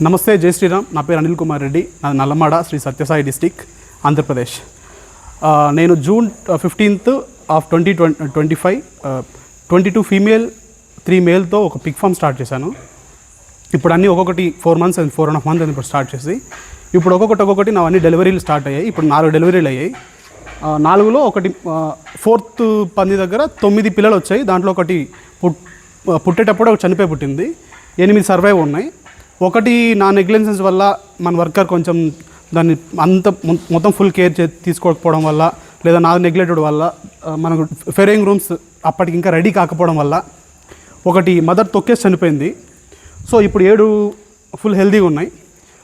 నమస్తే, జై శ్రీరామ్. నా పేరు అనిల్ కుమార్ రెడ్డి. నా నల్లమాడ శ్రీ సత్యసాయి డిస్టిక్, ఆంధ్రప్రదేశ్. నేను June 15th of 2025 22 ఫీమేల్ 3 మేల్తో ఒక పిగ్ ఫామ్ స్టార్ట్ చేశాను. ఇప్పుడు అన్నీ ఒక్కొక్కటి 4 months and 4.5 months అని ఇప్పుడు స్టార్ట్ చేసి ఇప్పుడు ఒక్కొక్కటి నా అన్ని డెలివరీలు స్టార్ట్ అయ్యాయి. ఇప్పుడు 4 డెలివరీలు అయ్యాయి. 4లో ఒకటి 4th పంది దగ్గర 9 పిల్లలు వచ్చాయి. దాంట్లో ఒకటి పుట్టేటప్పుడు ఒక చనిపోయి పుట్టింది. 8 సర్వైవ్ ఉన్నాయి. ఒకటి నా నెగ్లిజెన్స్ వల్ల మన వర్కర్ కొంచెం దాన్ని మొత్తం ఫుల్ కేర్ తీసుకోకపోవడం వల్ల, లేదా నా నెగ్లెక్టెడ్ వల్ల, మనకు ఫెరింగ్ రూమ్స్ అప్పటికి ఇంకా రెడీ కాకపోవడం వల్ల ఒకటి మదర్ తొక్కేసి చనిపోయింది. సో ఇప్పుడు 7 ఫుల్ హెల్తీగా ఉన్నాయి.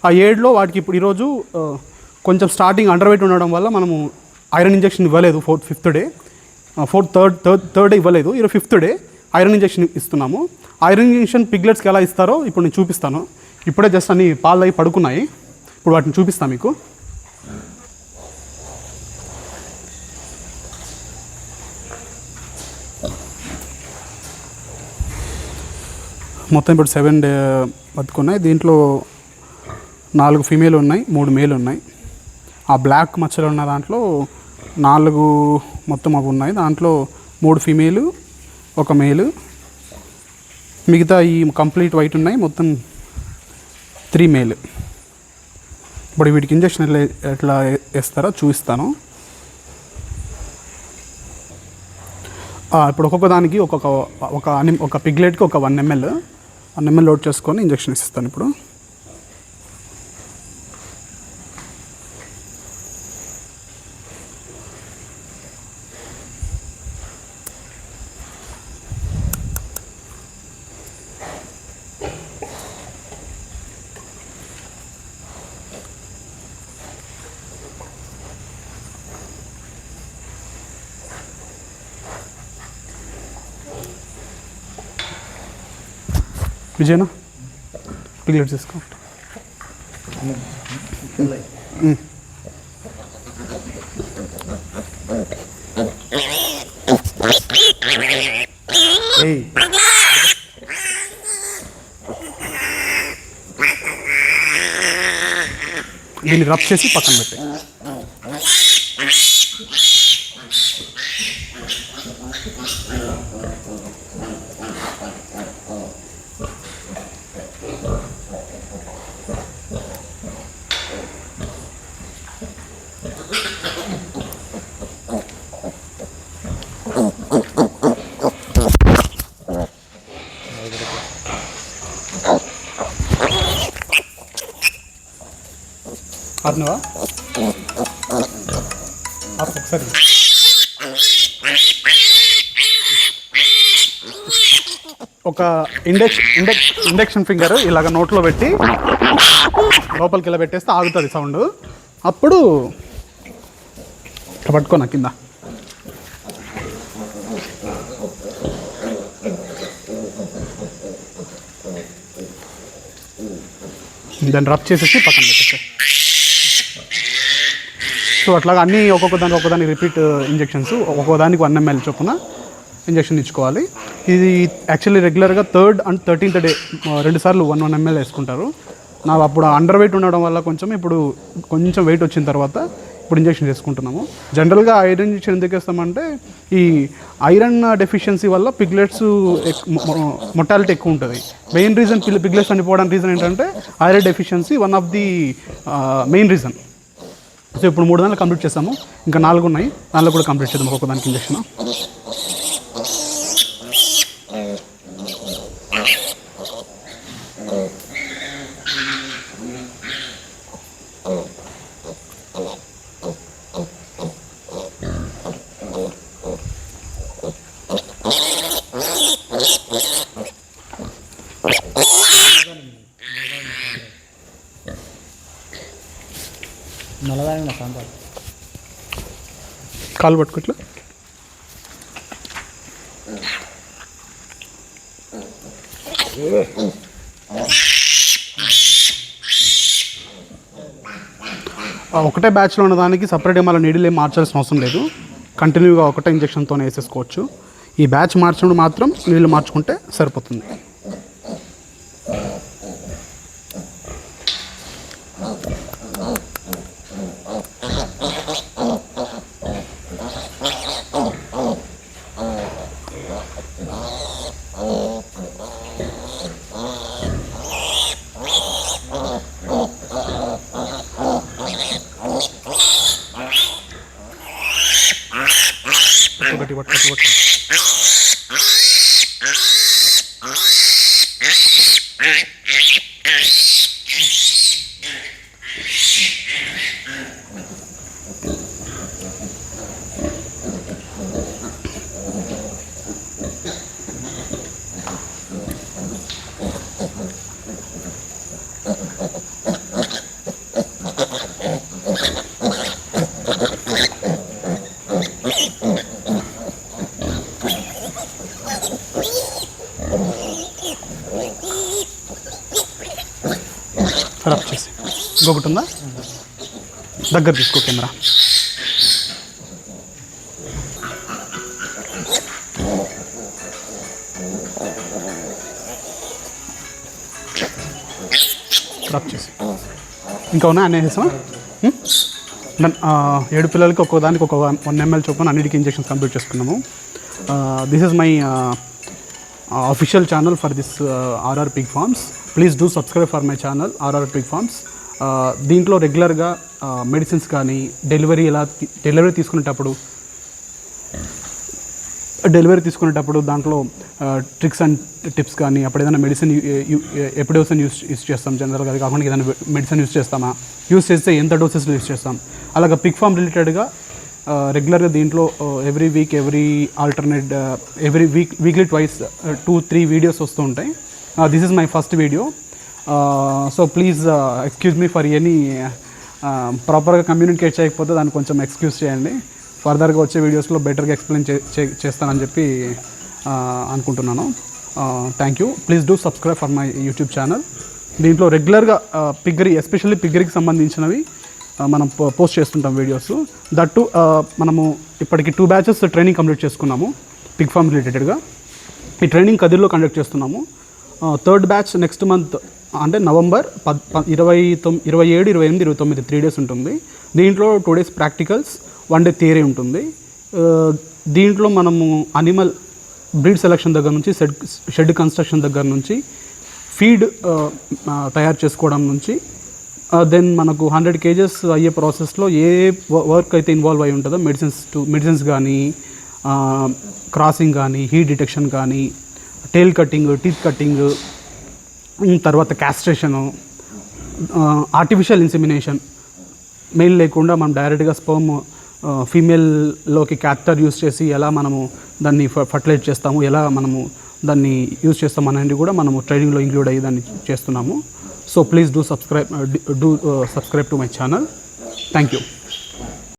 ఆ 7లో వాటికి ఇప్పుడు ఈరోజు కొంచెం స్టార్టింగ్ అండర్ వెయిట్ ఉండడం వల్ల మనము ఐరన్ ఇంజెక్షన్ ఇవ్వలేదు. 5th డే థర్డ్ డే ఇవ్వలేదు. ఈరోజు 5th డే ఐరన్ ఇంజెక్షన్ ఇస్తున్నాము. ఐరన్ ఇంజెక్షన్ పిగ్లెట్స్కి ఎలా ఇస్తారో ఇప్పుడు నేను చూపిస్తాను. ఇప్పుడే జస్ట్ అన్ని పాలు అయి పడుకున్నాయి. ఇప్పుడు వాటిని చూపిస్తాను మీకు. మొత్తం ఇప్పుడు 7 డే బతుకున్నాయి. దీంట్లో 4 ఫీమేల్ ఉన్నాయి, 3 మేల్ ఉన్నాయి. ఆ బ్లాక్ మచ్చలు ఉన్న దాంట్లో 4 మొత్తం అవి ఉన్నాయి. దాంట్లో 3 ఫీమేలు, 1 మేలు. మిగతా ఈ కంప్లీట్ వైట్ ఉన్నాయి. మొత్తం 3 మేల్. ఇప్పుడు వీటికి ఇంజక్షన్ ఎట్లా వేస్తారో చూపిస్తాను. ఇప్పుడు ఒక్కొక్క దానికి ఒక పిగ్లెట్కి ఒక 1 ml లోడ్ చేసుకొని ఇంజక్షన్ ఇస్తాను. ఇప్పుడు విజయనా పిగ్లెట్ తీసుకో. దీన్ని రబ్ చేసి పక్కన పెట్టే. ఆడినవా ఒకసారి. ఒక ఇండక్షన్ ఫింగర్ ఇలాగ నోట్లో పెట్టి లోపలికి ఇలా పెట్టేస్తే ఆగుతుంది సౌండ్. అప్పుడు ఇట్లా పట్టుకోనా కింద. దాన్ని రబ్ చేసేసి పక్కన పెట్టేస్తే. సో అట్లాగా అన్నీ ఒక్కొక్కదానికి రిపీట్ ఇంజెక్షన్స్, ఒక్కొక్కదానికి 1 ml చొప్పున ఇంజెక్షన్ ఇచ్చుకోవాలి. ఇది యాక్చువల్లీ రెగ్యులర్గా 3rd and 13th డే 2 సార్లు 1 ml వేసుకుంటారు. నాకు అప్పుడు అండర్ వెయిట్ ఉండడం వల్ల ఇప్పుడు కొంచెం వెయిట్ వచ్చిన తర్వాత ఇప్పుడు ఇంజెక్షన్ చేసుకుంటున్నాము. జనరల్గా ఐరన్ ఇంజెక్షన్ ఎందుకు వేస్తామంటే ఈ ఐరన్ డెఫిషియన్సీ వల్ల పిగ్లెట్స్ మొర్టాలిటీ ఎక్కువ ఉంటుంది. మెయిన్ రీజన్ పిగ్లెట్స్ చనిపోవడానికి రీజన్ ఏంటంటే iron deficiency, one of the main reason. So ఇప్పుడు 3 దాంట్లో కంప్లీట్ చేసాము. ఇంకా 4 ఉన్నాయి. దాంట్లో కూడా కంప్లీట్ చేద్దాం ఒక్కొక్క దానికి ఇంజెక్షన్. కాలు పట్టుకోట్లా. ఒకటే బ్యాచ్లో ఉన్నదానికి సపరేట్గా మళ్ళీ నీడిల్ ఏం మార్చాల్సిన అవసరం లేదు. కంటిన్యూగా ఒకటే ఇంజెక్షన్తోనే వేసేసుకోవచ్చు. ఈ బ్యాచ్ మార్చినప్పుడు మాత్రం నీళ్ళు మార్చుకుంటే సరిపోతుంది. రబ్ చేసి ఇంకొకటి ఉందా దగ్గర తీసుకో కెమెరా. రబ్ చేసి ఇంకా ఉన్నా అన్నీ వేసామా? 7 పిల్లలకి ఒక్కోదానికి ఒక 1 ml చొప్పున అన్నిటికీ ఇంజెక్షన్స్ కంప్లీట్ చేసుకున్నాము. This is my official channel for this RR Pig Farms. Please do subscribe for my channel RR Pig Farms. దీంట్లో రెగ్యులర్గా మెడిసిన్స్ కానీ డెలివరీ తీసుకునేటప్పుడు దాంట్లో ట్రిక్స్ అండ్ టిప్స్ కానీ అప్పుడు ఏదైనా మెడిసిన్ ఎప్పుడు డోసెస్ యూస్ చేస్తాం, జనరల్గా అది కాకుండా ఏదైనా మెడిసిన్ యూస్ చేస్తే ఎంత డోసెస్లో యూస్ చేస్తాం, అలాగే పిగ్ ఫామ్ రిలేటెడ్గా రెగ్యులర్గా దీంట్లో ఎవ్రీ వీక్లీ ట్వైస్ 2-3 వీడియోస్ వస్తూ ఉంటాయి. This is my first video. So please excuse me for any ప్రాపర్గా కమ్యూనికేట్ చేయకపోతే దాన్ని కొంచెం ఎక్స్క్యూజ్ చేయండి. ఫర్దర్గా వచ్చే వీడియోస్లో బెటర్గా ఎక్స్ప్లెయిన్ చేస్తానని చెప్పి అనుకుంటున్నాను. Thank you. Please do subscribe for my YouTube channel. దీంట్లో రెగ్యులర్గా ఎస్పెషల్లీ పిగ్గరీకి సంబంధించినవి మనం పోస్ట్ చేస్తుంటాం వీడియోస్. దట్టు మనము ఇప్పటికి 2 batches ట్రైనింగ్ కంప్లీట్ చేసుకున్నాము పిగ్ ఫామ్ రిలేటెడ్గా. ఈ ట్రైనింగ్ కదిర్లో కండక్ట్ చేస్తున్నాము. 3rd batch నెక్స్ట్ మంత్ అంటే నవంబర్ 27, 28, 29 3 days ఉంటుంది. దీంట్లో 2 days ప్రాక్టికల్స్, 1 day థియరీ ఉంటుంది. దీంట్లో మనము అనిమల్ బ్రీడ్ సెలెక్షన్ దగ్గర నుంచి షెడ్ కన్స్ట్రక్షన్ దగ్గర నుంచి ఫీడ్ తయారు చేసుకోవడం నుంచి దెన్ మనకు 100 kgs అయ్యే ప్రాసెస్లో ఏ వర్క్ అయితే ఇన్వాల్వ్ అయి ఉంటుందో మెడిసిన్స్ కానీ, క్రాసింగ్ కానీ, హీట్ డిటెక్షన్ కానీ, టెయిల్ కటింగ్, టీత్ కటింగ్, తర్వాత క్యాస్ట్రేషను, ఆర్టిఫిషియల్ ఇన్సెమినేషన్, మెయిల్ లేకుండా మనం డైరెక్ట్గా స్పర్మ్ ఫీమేల్లోకి క్యాథెటర్ యూస్ చేసి ఎలా మనము దాన్ని ఫర్టిలైజ్ చేస్తాము, ఎలా మనము దాన్ని యూజ్ చేస్తాం అనేది కూడా మనము ట్రైనింగ్లో ఇంక్లూడ్ అయ్యి దాన్ని చేస్తున్నాము. So please do subscribe to my channel. Thank you.